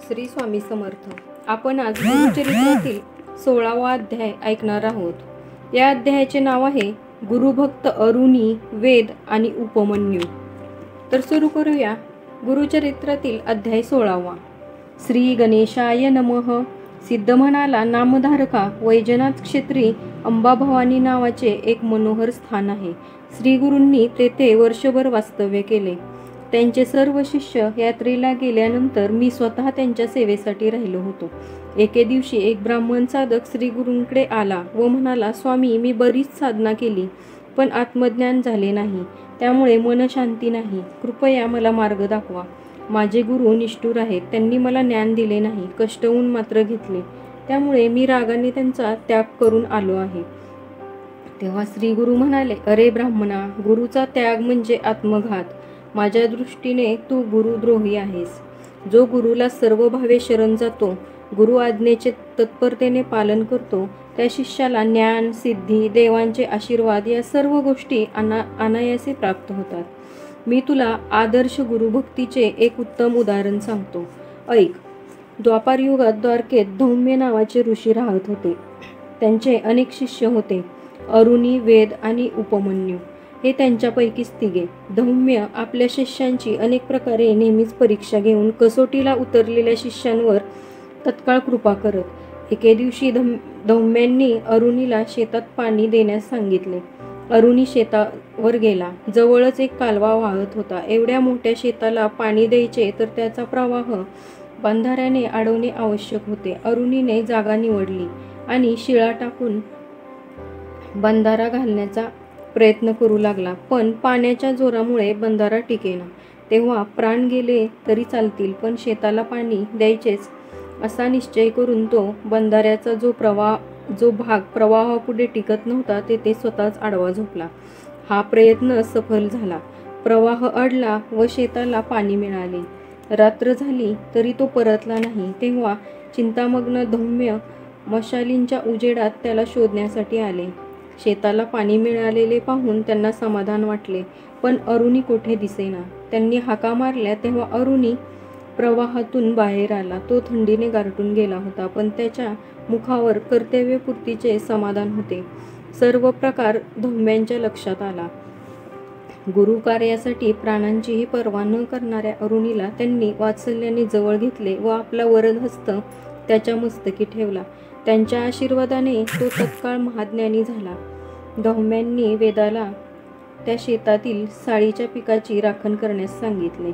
श्री स्वामी समर्थ. आपण आज गुरुचरित्रातील 16वा अध्याय ऐकणार आहोत. या अध्यायाचे नाव आहे गुरुभक्त अरुणी, वेद आणि उपमन्यू. तर सुरू करूया. गुरुचरित्रातील अध्याय 16वा. श्री गणेशाय नमः. सिद्ध म्हणाला, नामधारका वैजनाथ क्षेत्री अंबाभवानी नावाचे एक मनोहर स्थान आहे. श्री गुरूंनी तेथे वर्षभर वास्तव्य केले. त्यांचे सर्व शिष्य यात्रेला गेल्यानंतर मी स्वतः त्यांच्या सेवेसाठी राहिलो होतो. एके दिवशी एक ब्राह्मण साधक श्री गुरूंकडे आला व म्हणाला, स्वामी, मी बरीच साधना केली पण आत्मज्ञान झाले नाही, त्यामुळे मनशांती नाही. कृपया मला मार्ग दाखवा. माझे गुरु निष्ठुर आहेत, त्यांनी मला ज्ञान दिले नाही, कष्टवून मात्र घेतले, त्यामुळे मी रागाने त्यांचा त्याग करून आलो आहे. तेव्हा श्री गुरु म्हणाले, अरे ब्राह्मणा, गुरुचा त्याग म्हणजे आत्मघात. माझ्या दृष्टीने तू गुरुद्रोही आहेस. जो गुरुला सर्व भावे शरण जातो, गुरु आज्ञेचे तत्परतेने पालन करतो, त्या शिष्याला ज्ञान, सिद्धी, देवांचे आशीर्वाद या सर्व गोष्टी अनायासे प्राप्त होतात. मी तुला आदर्श गुरुभक्तीचे एक उत्तम उदाहरण सांगतो, ऐक. द्वापार युगात द्वारकेत धौम्य नावाचे ऋषी राहत होते. त्यांचे अनेक शिष्य होते. अरुणी, वेद आणि उपमन्यू हे त्यांच्यापैकीच तिघे. धौम्य आपल्या शिष्यांची अनेक प्रकारे नेहमीच परीक्षा घेऊन कसोटीला उतरलेल्या शिष्यांवर तत्काळ कृपा करत. एके दिवशी धौम्यांनी अरुणीला शेतात पाणी देण्यास सांगितले. अरुणी शेतावर गेला. जवळच एक कालवा वाहत होता. एवढ्या मोठ्या शेताला पाणी द्यायचे तर त्याचा प्रवाह बंधाऱ्याने अडवणे आवश्यक होते. अरुणीने जागा निवडली आणि शिळा टाकून बंधारा घालण्याचा प्रयत्न करू लागला, पण पाण्याच्या जोरामुळे बंधारा टिकेना. तेव्हा प्राण गेले तरी चालतील, पण शेताला पाणी द्यायचेच असा निश्चय करून तो बंधाऱ्याचा जो भाग प्रवाहापुढे टिकत नव्हता तेथे स्वतःच आडवा झोपला. हा प्रयत्न सफल झाला. प्रवाह अडला व शेताला पाणी मिळाले. रात्र झाली तरी तो परतला नाही. तेव्हा चिंतामग्न धौम्य मशालींच्या उजेडात त्याला शोधण्यासाठी आले. शेताला पाणी मिळालेले पाहून त्यांना समाधान वाटले, पण अरुणी कोठे दिसेना. त्यांनी हाका मारल्या तेव्हा अरुणी प्रवाहातून बाहेर आला. तो थंडीने गारठून गेला होता, पण त्याच्या मुखावर कर्तव्यपूर्तीचे समाधान होते. सर्व प्रकार धौम्यांच्या लक्षात आला. गुरुकार्यासाठी प्राणांचीही पर्वा न करणाऱ्या अरुणीला त्यांनी वात्सल्याने जवळ घेतले व आपला वरद हस्त त्याच्या मस्तकी ठेवला. त्यांच्या आशीर्वादाने तो तत्काळ महाज्ञानी झाला. धौम्यांनी वेदाला त्या शेतातील साळीच्या पिकाची राखण करण्यास सांगितले.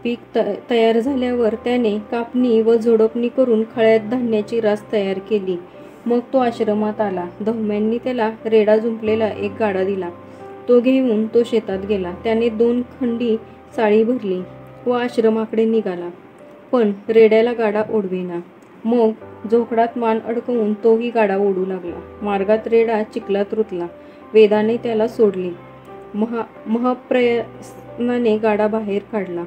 पीक तयार झाल्यावर त्याने कापणी व झोडपणी करून खळ्यात धान्याची रास तयार केली. मग तो आश्रमात आला. धौम्यांनी त्याला रेडा जुंपलेला एक गाडा दिला. तो घेऊन तो शेतात गेला. त्याने 2 खंडी साळी भरली व आश्रमाकडे निघाला, पण रेड्याला गाडा ओढवेना. मग जोखडात मान अडकवून तोही गाडा ओढू लागला. मार्गात रेडा चिखलात रुतला. वेदाने त्याला सोडले. महप्रयत्नाने गाडा बाहेर काढला.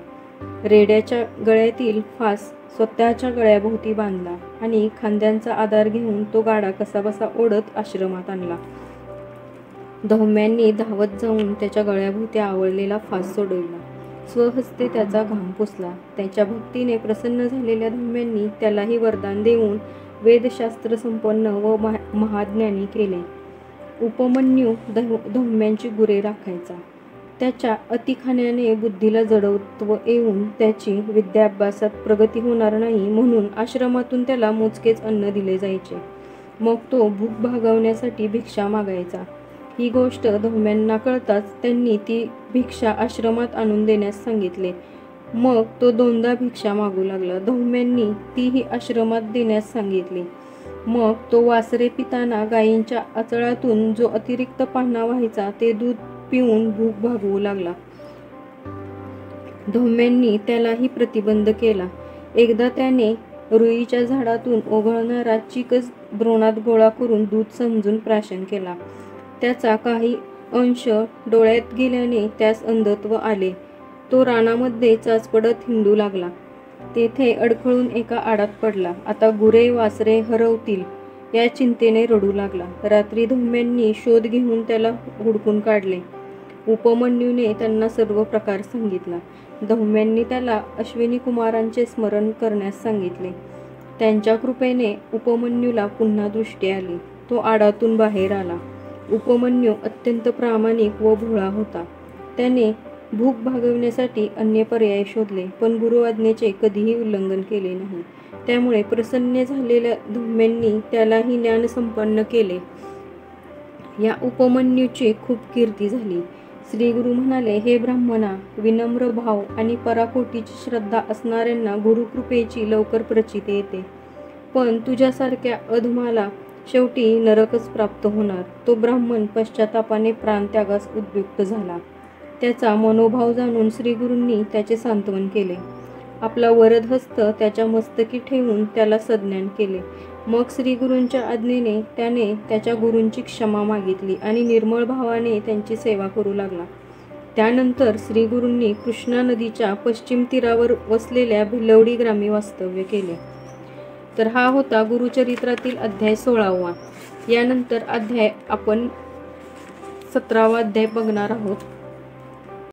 रेड्याच्या गळ्यातील फास स्वतःच्या गळ्याभोवती बांधला आणि खांद्यांचा आधार घेऊन तो गाडा कसाबसा ओढत आश्रमात आणला. धौम्यांनी धावत जाऊन त्याच्या गळ्याभोवती आवळलेला फास सोडविला. स्वहस्ते त्याचा घाम पुसला. त्याच्या भक्तीने प्रसन्न झालेल्या धौम्यांनी त्यालाही वरदान देऊन वेदशास्त्र संपन्न व महाज्ञानी केले. उपमन्यू धौम्यांची गुरे राखायचा. त्याच्या अतिखाण्याने बुद्धीला जडत्व येऊन त्याची विद्याभ्यासात प्रगती होणार नाही, म्हणून आश्रमातून त्याला मोजकेच अन्न दिले जायचे. मग तो भूक भागवण्यासाठी भिक्षा मागायचा. ही गोष्ट धौम्यांना कळताच त्यांनी ती भिक्षा आश्रमात आणून देण्यास सांगितले. मग तो 2दा भिक्षा मागू लागला. धौम्यांनी तीही आश्रमात देण्यास सांगितली. मग तो वासरे पिताना गायींच्या आचळातून जो अतिरिक्त पान्हा व्हायचा ते दूध पिऊन भूक भागवू लागला. धौम्यांनी त्यालाही प्रतिबंध केला. एकदा त्याने रुईच्या झाडातून ओघळणारा चिकच द्रोणात गोळा करून दूध समजून प्राशन केला. त्याचा काही अंश डोळ्यात गेल्याने त्यास अंधत्व आले. तो रानामध्ये चाचपडत हिंडू लागला. तेथे अडखळून एका आडात पडला. आता गुरे वासरे हरवतील या चिंतेने रडू लागला. रात्री धौम्यांनी शोध घेऊन त्याला हुडकून काढले. उपमन्यूने त्यांना सर्व प्रकार सांगितला. धौम्यांनी त्याला अश्विनी कुमारांचे स्मरण करण्यास सांगितले. त्यांच्या कृपेने उपमन्यूला पुन्हा दृष्टी आली. तो आडातून बाहेर आला. उपमन्यू अत्यंत प्रामाणिक व भोळा होता. त्याने भूक भागवण्यासाठी अन्य पर्याय शोधले, पण गुरुआज्ञेचे कधीही उल्लंघन केले नाही. त्यामुळे प्रसन्न झालेल्या धौम्यांनी त्यालाही ज्ञानसंपन्न केले. या उपमन्यूची खूप कीर्ती झाली. श्री गुरु म्हणाले, हे ब्राह्मणा, विनम्र भाव आणि पराकोटीची श्रद्धा असणाऱ्यांना गुरुकृपेची लवकर प्रचिती येते. पण तुझ्यासारख्या अधमाला शेवटी नरकच प्राप्त होणार. तो ब्राह्मण पश्चातापाने प्राणत्यागास उद्युक्त झाला. त्याचा मनोभाव जाणून श्रीगुरूंनी त्याचे सांत्वन केले. आपला वरद हस्त त्याच्या मस्तकी ठेवून त्याला सज्ञान केले. मग श्रीगुरूंच्या आज्ञेने त्याने त्याच्या गुरूंची क्षमा मागितली आणि निर्मळ भावाने त्यांची सेवा करू लागला. त्यानंतर श्रीगुरूंनी कृष्णा नदीच्या पश्चिम तीरावर वसलेल्या भिलवडी ग्रामी वास्तव्य केले. तर हा होता गुरुचरित्रातील अध्याय 16वा. यानंतर आपण 17वा अध्याय बघणार आहोत.